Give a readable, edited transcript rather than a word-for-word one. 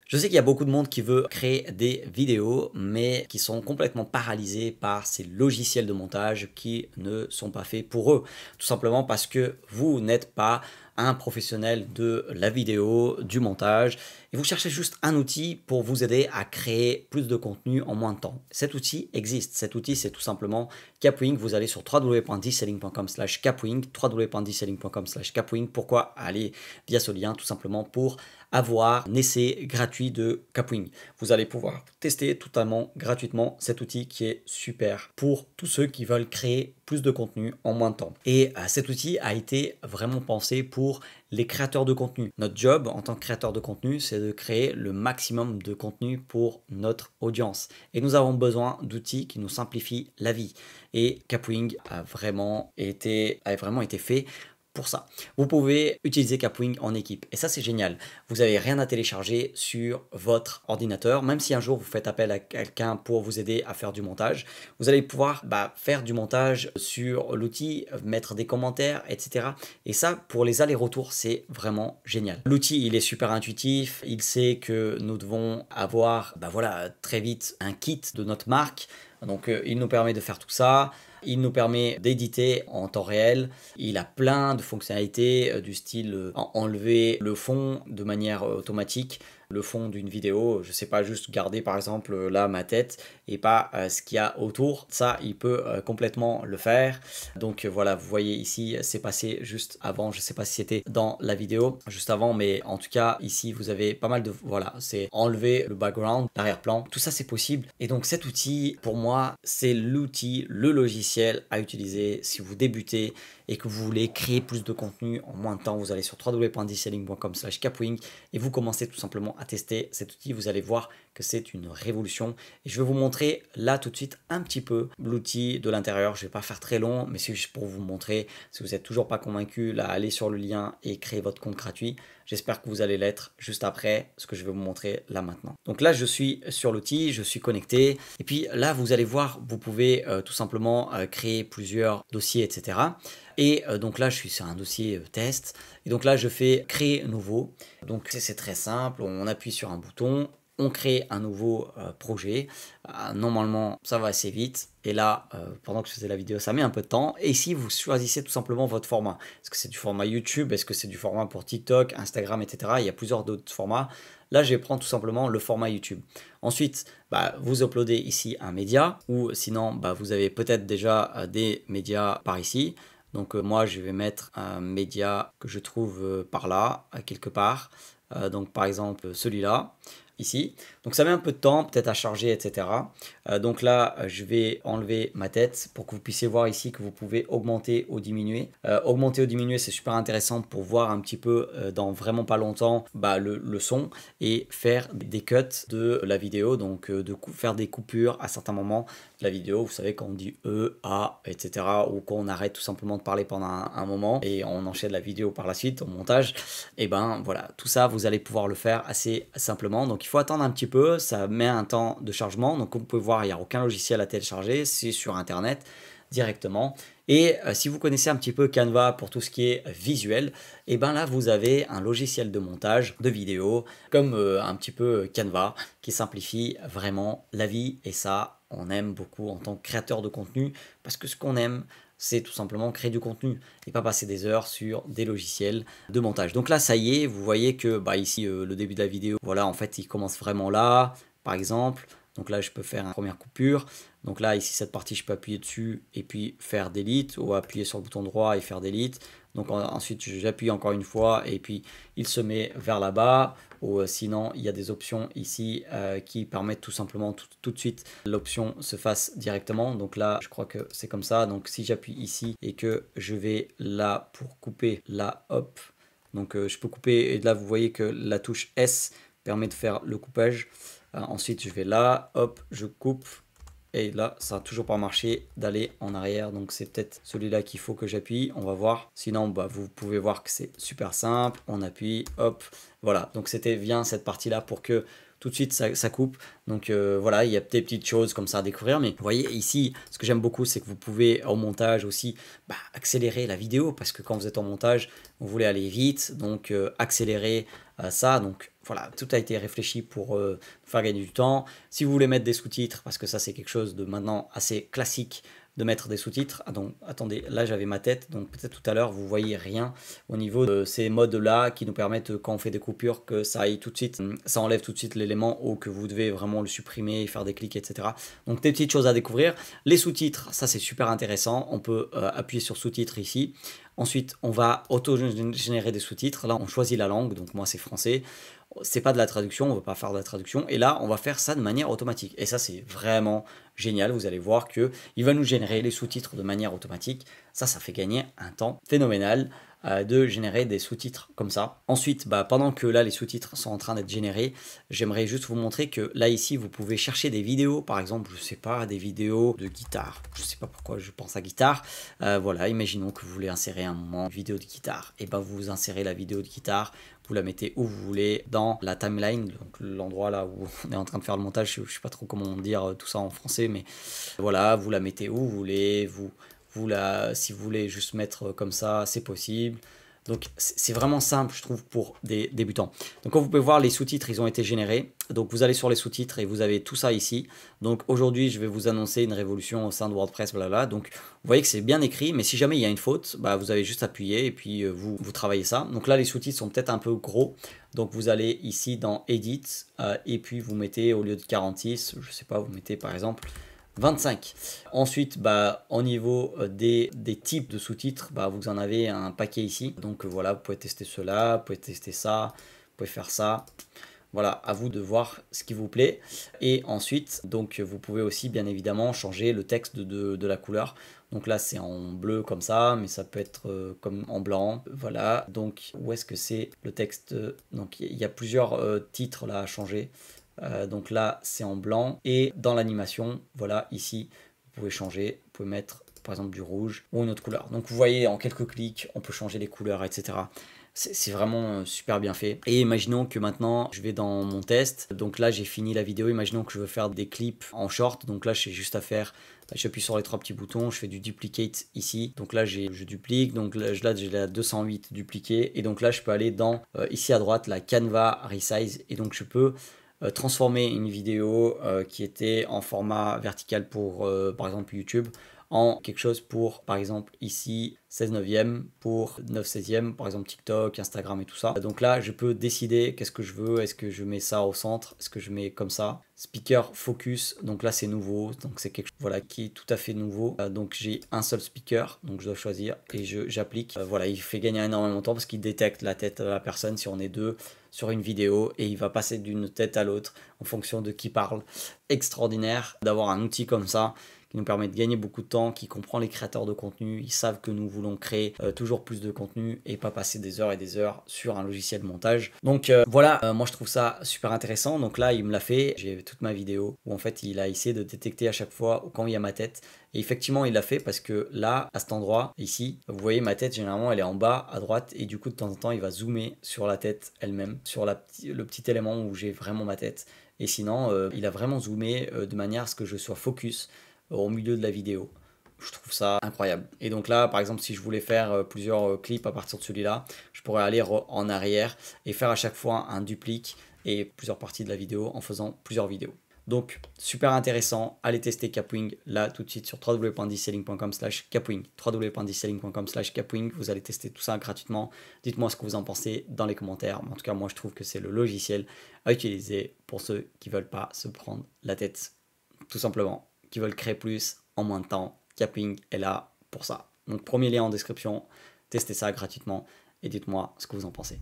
Je sais qu'il y a beaucoup de monde qui veut créer des vidéos, mais qui sont complètement paralysés par ces logiciels de montage qui ne sont pas faits pour eux. Tout simplement parce que vous n'êtes pas un professionnel de la vidéo, du montage, et vous cherchez juste un outil pour vous aider à créer plus de contenu en moins de temps. Cet outil existe. Cet outil, c'est tout simplement Kapwing. Vous allez sur www.dselling.com/Kapwing, www.dselling.com/Kapwing. Pourquoi aller via ce lien? Tout simplement pour avoir un essai gratuit de Kapwing. Vous allez pouvoir tester totalement gratuitement cet outil qui est super pour tous ceux qui veulent créer plus de contenu en moins de temps. Et cet outil a été vraiment pensé pour les créateurs de contenu. Notre job en tant que créateur de contenu, c'est de créer le maximum de contenu pour notre audience. Et nous avons besoin d'outils qui nous simplifient la vie. Et Kapwing a vraiment été fait pour ça. Vous pouvez utiliser Kapwing en équipe et ça c'est génial. Vous n'avez rien à télécharger sur votre ordinateur, même si un jour vous faites appel à quelqu'un pour vous aider à faire du montage, vous allez pouvoir faire du montage sur l'outil, mettre des commentaires, etc. Et ça, pour les allers-retours, c'est vraiment génial. L'outil, il est super intuitif, il sait que nous devons avoir très vite un kit de notre marque. Donc il nous permet de faire tout ça, il nous permet d'éditer en temps réel, il a plein de fonctionnalités du style enlever le fond de manière automatique, le fond d'une vidéo, je sais pas, juste garder par exemple là ma tête et pas ce qu'il y a autour, ça il peut complètement le faire. Donc voilà, vous voyez ici c'est passé juste avant, je sais pas si c'était dans la vidéo juste avant, mais en tout cas ici vous avez pas mal de, voilà, c'est enlever le background, l'arrière-plan, tout ça c'est possible. Et donc cet outil pour moi c'est l'outil, le logiciel à utiliser si vous débutez et que vous voulez créer plus de contenu en moins de temps. Vous allez sur www.dselling.com/Kapwing et vous commencez tout simplement à tester cet outil. Vous allez voir que c'est une révolution et je vais vous montrer là tout de suite un petit peu l'outil de l'intérieur. Je ne vais pas faire très long, mais c'est juste pour vous montrer. Si vous n'êtes toujours pas convaincu, là allez sur le lien et créez votre compte gratuit. J'espère que vous allez l'être juste après ce que je vais vous montrer là maintenant. Donc là je suis sur l'outil, je suis connecté et puis là vous allez voir, vous pouvez tout simplement créer plusieurs dossiers, etc. Et donc là je suis sur un dossier test et donc là je fais créer nouveau. Donc c'est très simple, on appuie sur un bouton, on crée un nouveau projet. Normalement ça va assez vite et là pendant que je faisais la vidéo ça met un peu de temps. Et ici vous choisissez tout simplement votre format. Est-ce que c'est du format YouTube, est-ce que c'est du format pour TikTok, Instagram, etc. Il y a plusieurs d'autres formats. Là je vais prendre tout simplement le format YouTube. Ensuite vous uploadez ici un média ou sinon vous avez peut-être déjà des médias par ici. Donc moi je vais mettre un média que je trouve par là, quelque part. Donc par exemple celui-là, ici. Donc ça met un peu de temps peut-être à charger, etc. Donc là je vais enlever ma tête pour que vous puissiez voir ici que vous pouvez augmenter ou diminuer. Augmenter ou diminuer c'est super intéressant pour voir un petit peu dans vraiment pas longtemps le son et faire des cuts de la vidéo. Donc faire des coupures à certains moments de la vidéo. Vous savez quand on dit A, etc. ou qu'on arrête tout simplement de parler pendant un moment et on enchaîne la vidéo par la suite au montage. Et voilà, tout ça vous allez pouvoir le faire assez simplement. Donc il faut attendre un petit peu, ça met un temps de chargement. Donc comme vous pouvez voir, il n'y a aucun logiciel à télécharger, c'est sur internet directement. Et si vous connaissez un petit peu Canva pour tout ce qui est visuel, et là vous avez un logiciel de montage de vidéos comme un petit peu Canva qui simplifie vraiment la vie. Et ça on aime beaucoup en tant que créateur de contenu parce que ce qu'on aime c'est tout simplement créer du contenu et pas passer des heures sur des logiciels de montage. Donc là ça y est, vous voyez que ici le début de la vidéo, voilà en fait il commence vraiment là par exemple. Donc là je peux faire une première coupure. Donc là ici cette partie je peux appuyer dessus et puis faire delete ou appuyer sur le bouton droit et faire delete. Donc ensuite j'appuie encore une fois et puis il se met vers là-bas. Ou sinon il y a des options ici qui permettent tout simplement tout de suite l'option se fasse directement. Donc là je crois que c'est comme ça. Donc si j'appuie ici et que je vais là pour couper, là hop, donc je peux couper et là vous voyez que la touche S permet de faire le coupage. Ensuite je vais là, hop, je coupe. Et là, ça n'a toujours pas marché d'aller en arrière. Donc c'est peut-être celui-là qu'il faut que j'appuie. On va voir. Sinon, vous pouvez voir que c'est super simple. On appuie, hop. Voilà. Donc c'était bien cette partie-là pour que tout de suite ça coupe. Donc voilà, il y a des petites choses comme ça à découvrir. Mais vous voyez ici, ce que j'aime beaucoup, c'est que vous pouvez au montage aussi accélérer la vidéo. Parce que quand vous êtes en montage, vous voulez aller vite. Donc accélérer ça. Donc Voilà, tout a été réfléchi pour faire gagner du temps. Si vous voulez mettre des sous-titres, parce que ça c'est quelque chose de maintenant assez classique de mettre des sous-titres. Ah donc attendez, là j'avais ma tête, donc peut-être tout à l'heure vous voyez rien au niveau de ces modes-là qui nous permettent quand on fait des coupures que ça aille tout de suite, ça enlève tout de suite l'élément ou que vous devez vraiment le supprimer, faire des clics, etc. Donc des petites choses à découvrir. Les sous-titres, ça c'est super intéressant. On peut appuyer sur sous-titres ici. Ensuite, on va auto-générer des sous-titres. Là, on choisit la langue, donc moi c'est français. C'est pas de la traduction, on ne va pas faire de la traduction. Et là, on va faire ça de manière automatique. Et ça, c'est vraiment génial. Vous allez voir que il va nous générer les sous-titres de manière automatique. Ça fait gagner un temps phénoménal de générer des sous-titres comme ça. Ensuite, pendant que là, les sous-titres sont en train d'être générés, j'aimerais juste vous montrer que là, ici, vous pouvez chercher des vidéos. Par exemple, je sais pas, des vidéos de guitare. Je sais pas pourquoi je pense à guitare. Voilà, imaginons que vous voulez insérer un moment une vidéo de guitare. Et vous insérez la vidéo de guitare. Vous la mettez où vous voulez dans la timeline, donc l'endroit là où on est en train de faire le montage, je ne sais pas trop comment dire tout ça en français, mais voilà, vous la mettez où vous voulez, si vous voulez juste mettre comme ça, c'est possible. Donc c'est vraiment simple, je trouve, pour des débutants. Donc comme vous pouvez voir, les sous-titres, ils ont été générés. Donc vous allez sur les sous-titres et vous avez tout ça ici. Donc aujourd'hui, je vais vous annoncer une révolution au sein de WordPress, blablabla. Donc vous voyez que c'est bien écrit, mais si jamais il y a une faute, vous avez juste appuyé et puis vous travaillez ça. Donc là, les sous-titres sont peut-être un peu gros. Donc vous allez ici dans Edit et puis vous mettez, au lieu de 46, je sais pas, vous mettez par exemple 25. Ensuite, au niveau des types de sous-titres, vous en avez un paquet ici. Donc voilà, vous pouvez tester cela, vous pouvez tester ça, vous pouvez faire ça. Voilà, à vous de voir ce qui vous plaît. Et ensuite, donc vous pouvez aussi bien évidemment changer le texte de la couleur. Donc là, c'est en bleu comme ça, mais ça peut être comme en blanc. Voilà, donc où est-ce que c'est le texte? Donc il y a plusieurs titres là à changer. Donc là, c'est en blanc. Et dans l'animation, voilà, ici, vous pouvez changer. Vous pouvez mettre, par exemple, du rouge ou une autre couleur. Donc vous voyez, en quelques clics, on peut changer les couleurs, etc. C'est vraiment super bien fait. Et imaginons que maintenant, je vais dans mon test. Donc là, j'ai fini la vidéo. Imaginons que je veux faire des clips en short. Donc là, j'ai juste à faire... J'appuie sur les trois petits boutons, je fais du duplicate ici. Donc là, je duplique. Donc là, j'ai la 208 dupliqué. Et donc là, je peux aller dans, ici à droite, la Canva Resize. Et donc, je peux transformer une vidéo qui était en format vertical pour, par exemple, YouTube en quelque chose pour, par exemple, ici, 16/9, pour 9/16, par exemple TikTok, Instagram et tout ça. Donc là, je peux décider qu'est-ce que je veux. Est-ce que je mets ça au centre? Est-ce que je mets comme ça? Speaker focus, donc là c'est nouveau, donc c'est quelque chose voilà, qui est tout à fait nouveau. Donc j'ai un seul speaker, donc je dois choisir et j'applique. Voilà, il fait gagner énormément de temps parce qu'il détecte la tête de la personne si on est deux sur une vidéo et il va passer d'une tête à l'autre en fonction de qui parle. Extraordinaire d'avoir un outil comme ça qui nous permet de gagner beaucoup de temps, qui comprend les créateurs de contenu. Ils savent que nous voulons créer toujours plus de contenu et pas passer des heures et des heures sur un logiciel de montage. Donc voilà, moi je trouve ça super intéressant. Donc là, il me l'a fait. J'ai toute ma vidéo où en fait, il a essayé de détecter à chaque fois quand il y a ma tête. Et effectivement, il l'a fait parce que là, à cet endroit, ici, vous voyez ma tête, généralement, elle est en bas à droite. Et du coup, de temps en temps, il va zoomer sur la tête elle-même, sur le petit élément où j'ai vraiment ma tête. Et sinon, il a vraiment zoomé de manière à ce que je sois focus au milieu de la vidéo. Je trouve ça incroyable. Et donc là, par exemple, si je voulais faire plusieurs clips à partir de celui-là, je pourrais aller en arrière et faire à chaque fois un duplique et plusieurs parties de la vidéo en faisant plusieurs vidéos. Donc, super intéressant. Allez tester Kapwing là tout de suite sur www.diselling.com/kapwing. www.diselling.com/kapwing. Vous allez tester tout ça gratuitement. Dites-moi ce que vous en pensez dans les commentaires. En tout cas, moi, je trouve que c'est le logiciel à utiliser pour ceux qui ne veulent pas se prendre la tête. Tout simplement. Qui veulent créer plus en moins de temps. Kapwing est là pour ça. Donc, premier lien en description. Testez ça gratuitement et dites-moi ce que vous en pensez.